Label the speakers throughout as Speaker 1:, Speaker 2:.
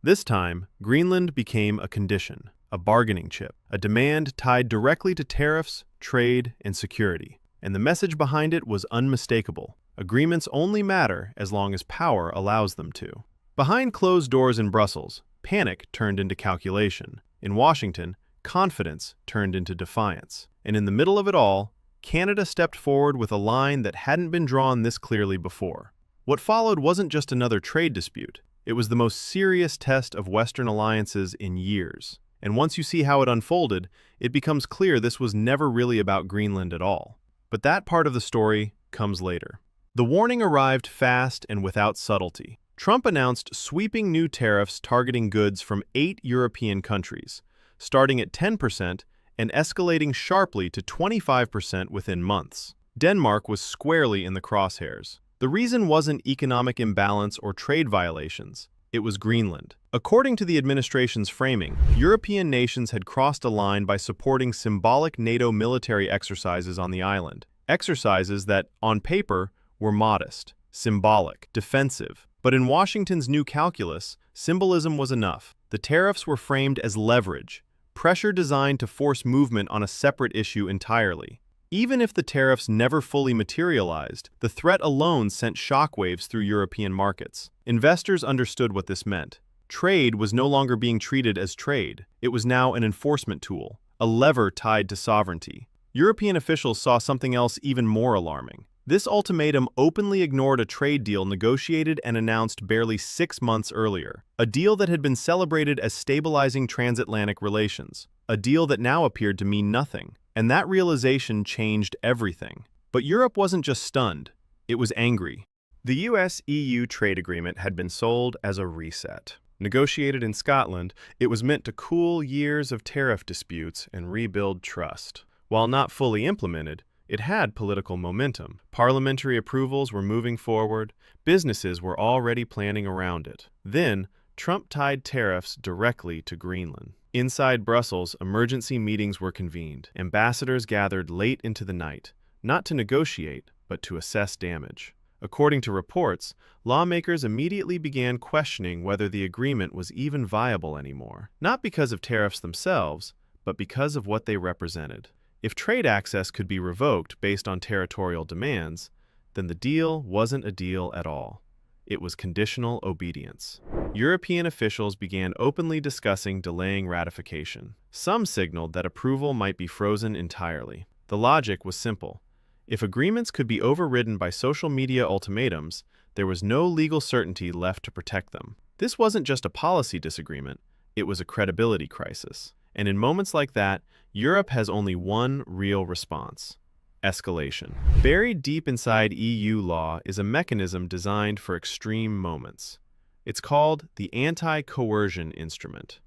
Speaker 1: This time, Greenland became a condition, a bargaining chip, a demand tied directly to tariffs, trade, and security. And the message behind it was unmistakable. Agreements only matter as long as power allows them to. Behind closed doors in Brussels, panic turned into calculation. In Washington, confidence turned into defiance. And in the middle of it all, Canada stepped forward with a line that hadn't been drawn this clearly before. What followed wasn't just another trade dispute. It was the most serious test of Western alliances in years. And once you see how it unfolded, it becomes clear this was never really about Greenland at all. But that part of the story comes later. The warning arrived fast and without subtlety. Trump announced sweeping new tariffs targeting goods from 8 European countries, starting at 10% and escalating sharply to 25% within months. Denmark was squarely in the crosshairs. The reason wasn't economic imbalance or trade violations. It was Greenland. According to the administration's framing, European nations had crossed a line by supporting symbolic NATO military exercises on the island. Exercises that, on paper, were modest, symbolic, defensive. But in Washington's new calculus, symbolism was enough. The tariffs were framed as leverage, pressure designed to force movement on a separate issue entirely. Even if the tariffs never fully materialized, the threat alone sent shockwaves through European markets. Investors understood what this meant. Trade was no longer being treated as trade. It was now an enforcement tool, a lever tied to sovereignty. European officials saw something else even more alarming. This ultimatum openly ignored a trade deal negotiated and announced barely 6 months earlier, a deal that had been celebrated as stabilizing transatlantic relations, a deal that now appeared to mean nothing. And that realization changed everything. But Europe wasn't just stunned, it was angry. The US-EU trade agreement had been sold as a reset. Negotiated in Scotland, it was meant to cool years of tariff disputes and rebuild trust. While not fully implemented, it had political momentum. Parliamentary approvals were moving forward, businesses were already planning around it. Then, Trump tied tariffs directly to Greenland. Inside Brussels, emergency meetings were convened. Ambassadors gathered late into the night, not to negotiate, but to assess damage. According to reports, lawmakers immediately began questioning whether the agreement was even viable anymore, not because of tariffs themselves, but because of what they represented. If trade access could be revoked based on territorial demands, then the deal wasn't a deal at all. It was conditional obedience. European officials began openly discussing delaying ratification. Some signaled that approval might be frozen entirely. The logic was simple. If agreements could be overridden by social media ultimatums, there was no legal certainty left to protect them. This wasn't just a policy disagreement, it was a credibility crisis. And in moments like that, Europe has only one real response: escalation. Buried deep inside EU law is a mechanism designed for extreme moments. It's called the anti-coercion instrument.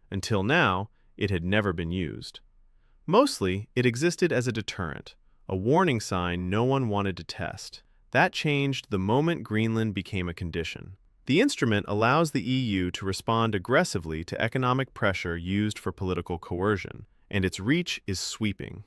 Speaker 1: Until now, it had never been used. Mostly, it existed as a deterrent, a warning sign no one wanted to test. That changed the moment Greenland became a condition. The instrument allows the EU to respond aggressively to economic pressure used for political coercion, and its reach is sweeping.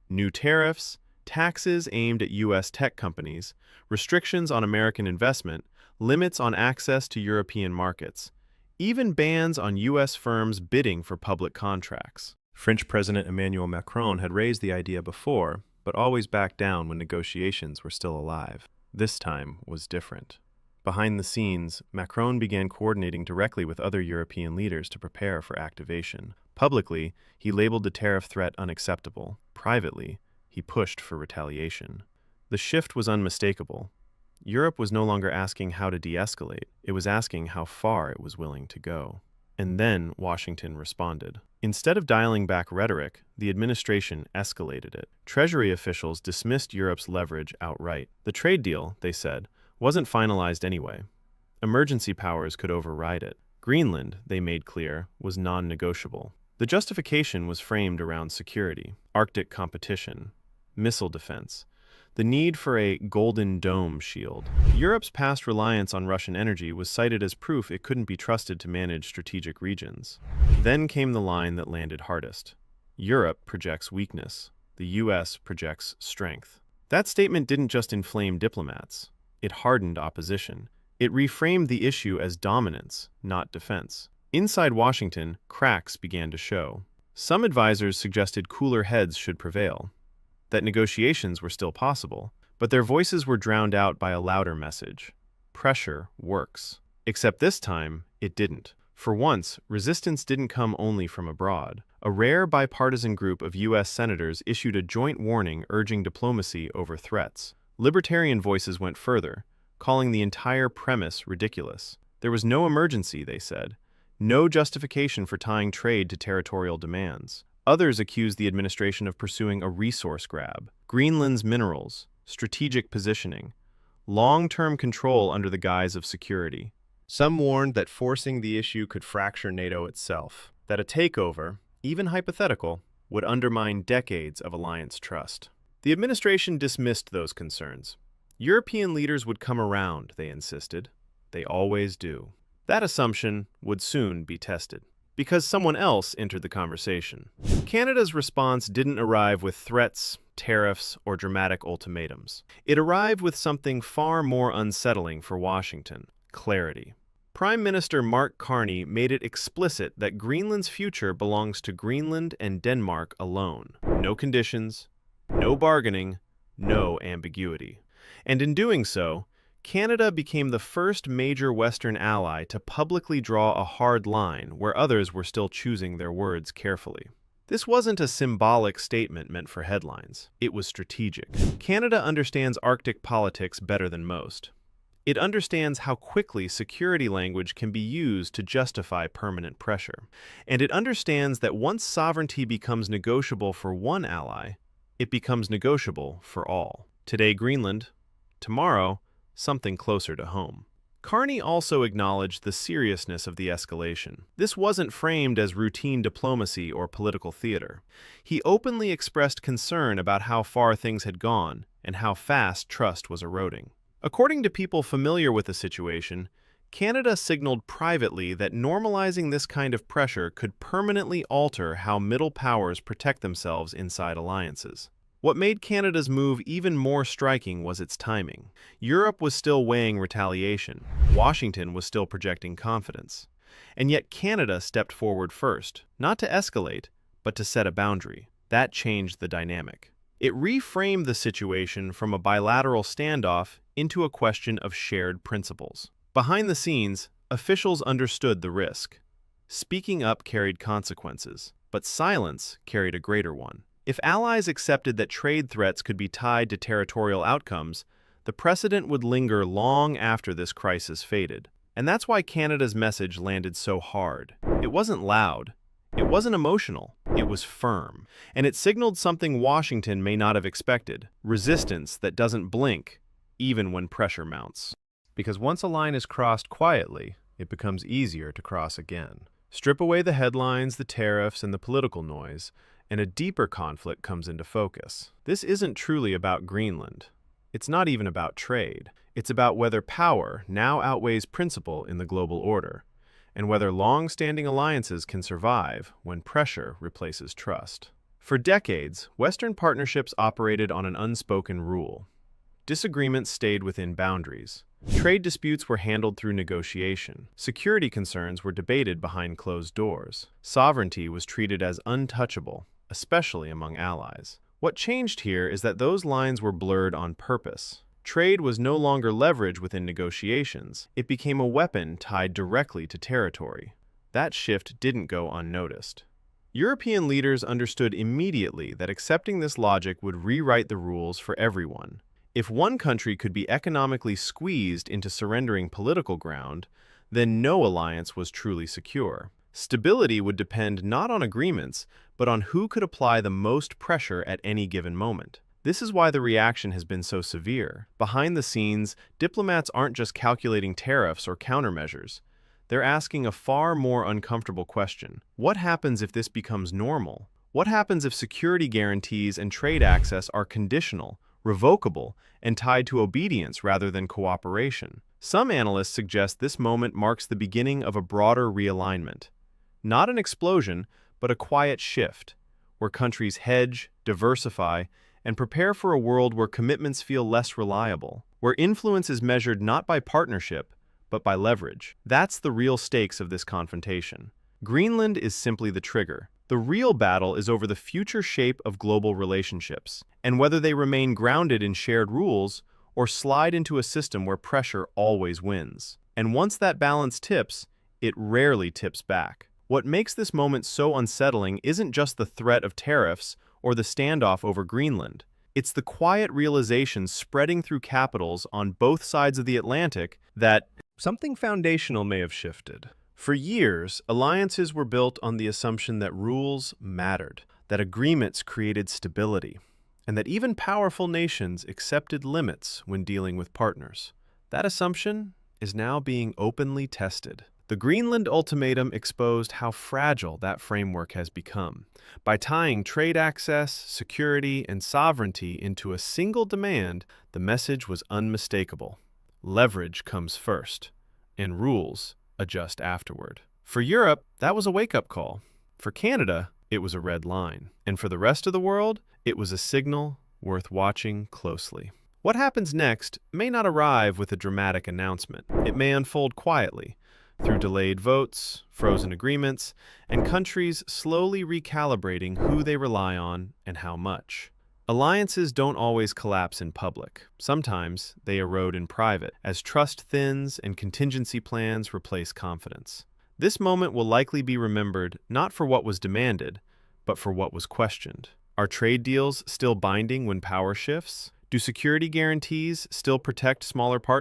Speaker 1: New tariffs, taxes aimed at US tech companies, restrictions on American investment, limits on access to European markets, even bans on US firms bidding for public contracts. French President Emmanuel Macron had raised the idea before, but always backed down when negotiations were still alive. This time was different. Behind the scenes, Macron began coordinating directly with other European leaders to prepare for activation. Publicly, he labeled the tariff threat unacceptable. Privately, he pushed for retaliation. The shift was unmistakable. Europe was no longer asking how to de-escalate, it was asking how far it was willing to go. And then Washington responded. Instead of dialing back rhetoric, the administration escalated it. Treasury officials dismissed Europe's leverage outright. The trade deal, they said, wasn't finalized anyway. Emergency powers could override it. Greenland, they made clear, was non-negotiable. The justification was framed around security, Arctic competition, missile defense, the need for a Golden Dome shield. Europe's past reliance on Russian energy was cited as proof it couldn't be trusted to manage strategic regions. Then came the line that landed hardest. Europe projects weakness. The US projects strength. That statement didn't just inflame diplomats. It hardened opposition. It reframed the issue as dominance, not defense. Inside Washington, cracks began to show. Some advisors suggested cooler heads should prevail, that negotiations were still possible, but their voices were drowned out by a louder message. Pressure works. Except this time, it didn't. For once, resistance didn't come only from abroad. A rare bipartisan group of U.S. senators issued a joint warning urging diplomacy over threats. Libertarian voices went further, calling the entire premise ridiculous. There was no emergency, they said, no justification for tying trade to territorial demands. Others accused the administration of pursuing a resource grab. Greenland's minerals, strategic positioning, long-term control under the guise of security. Some warned that forcing the issue could fracture NATO itself, that a takeover, even hypothetical, would undermine decades of alliance trust. The administration dismissed those concerns. European leaders would come around, they insisted. They always do. That assumption would soon be tested, because someone else entered the conversation. Canada's response didn't arrive with threats, tariffs, or dramatic ultimatums. It arrived with something far more unsettling for Washington: clarity. Prime Minister Mark Carney made it explicit that Greenland's future belongs to Greenland and Denmark alone. No conditions, no bargaining, no ambiguity. And in doing so, Canada became the first major Western ally to publicly draw a hard line where others were still choosing their words carefully. This wasn't a symbolic statement meant for headlines. It was strategic. Canada understands Arctic politics better than most. It understands how quickly security language can be used to justify permanent pressure. And it understands that once sovereignty becomes negotiable for one ally, it becomes negotiable for all. Today, Greenland. Tomorrow, something closer to home. Carney also acknowledged the seriousness of the escalation. This wasn't framed as routine diplomacy or political theater. He openly expressed concern about how far things had gone and how fast trust was eroding. According to people familiar with the situation, Canada signaled privately that normalizing this kind of pressure could permanently alter how middle powers protect themselves inside alliances. What made Canada's move even more striking was its timing. Europe was still weighing retaliation. Washington was still projecting confidence. And yet Canada stepped forward first, not to escalate, but to set a boundary. That changed the dynamic. It reframed the situation from a bilateral standoff into a question of shared principles. Behind the scenes, officials understood the risk. Speaking up carried consequences, but silence carried a greater one. If allies accepted that trade threats could be tied to territorial outcomes, the precedent would linger long after this crisis faded. And that's why Canada's message landed so hard. It wasn't loud. It wasn't emotional. It was firm. And it signaled something Washington may not have expected: resistance that doesn't blink, even when pressure mounts. Because once a line is crossed quietly, it becomes easier to cross again. Strip away the headlines, the tariffs, and the political noise, and a deeper conflict comes into focus. This isn't truly about Greenland. It's not even about trade. It's about whether power now outweighs principle in the global order, and whether long-standing alliances can survive when pressure replaces trust. For decades, Western partnerships operated on an unspoken rule. Disagreements stayed within boundaries. Trade disputes were handled through negotiation. Security concerns were debated behind closed doors. Sovereignty was treated as untouchable, especially among allies. What changed here is that those lines were blurred on purpose. Trade was no longer leverage within negotiations. It became a weapon tied directly to territory. That shift didn't go unnoticed. European leaders understood immediately that accepting this logic would rewrite the rules for everyone. If one country could be economically squeezed into surrendering political ground, then no alliance was truly secure. Stability would depend not on agreements, but on who could apply the most pressure at any given moment. This is why the reaction has been so severe. Behind the scenes, diplomats aren't just calculating tariffs or countermeasures. They're asking a far more uncomfortable question. What happens if this becomes normal? What happens if security guarantees and trade access are conditional, revocable, and tied to obedience rather than cooperation? Some analysts suggest this moment marks the beginning of a broader realignment. Not an explosion, but a quiet shift, where countries hedge, diversify, and prepare for a world where commitments feel less reliable, where influence is measured not by partnership, but by leverage. That's the real stakes of this confrontation. Greenland is simply the trigger. The real battle is over the future shape of global relationships, and whether they remain grounded in shared rules or slide into a system where pressure always wins. And once that balance tips, it rarely tips back. What makes this moment so unsettling isn't just the threat of tariffs or the standoff over Greenland. It's the quiet realization spreading through capitals on both sides of the Atlantic that something foundational may have shifted. For years, alliances were built on the assumption that rules mattered, that agreements created stability, and that even powerful nations accepted limits when dealing with partners. That assumption is now being openly tested. The Greenland ultimatum exposed how fragile that framework has become. By tying trade access, security, and sovereignty into a single demand, the message was unmistakable. Leverage comes first, and rules adjust afterward. For Europe, that was a wake-up call. For Canada, it was a red line. And for the rest of the world, it was a signal worth watching closely. What happens next may not arrive with a dramatic announcement. It may unfold quietly, through delayed votes, frozen agreements, and countries slowly recalibrating who they rely on and how much. Alliances don't always collapse in public. Sometimes they erode in private, as trust thins and contingency plans replace confidence. This moment will likely be remembered not for what was demanded, but for what was questioned. Are trade deals still binding when power shifts? Do security guarantees still protect smaller partners?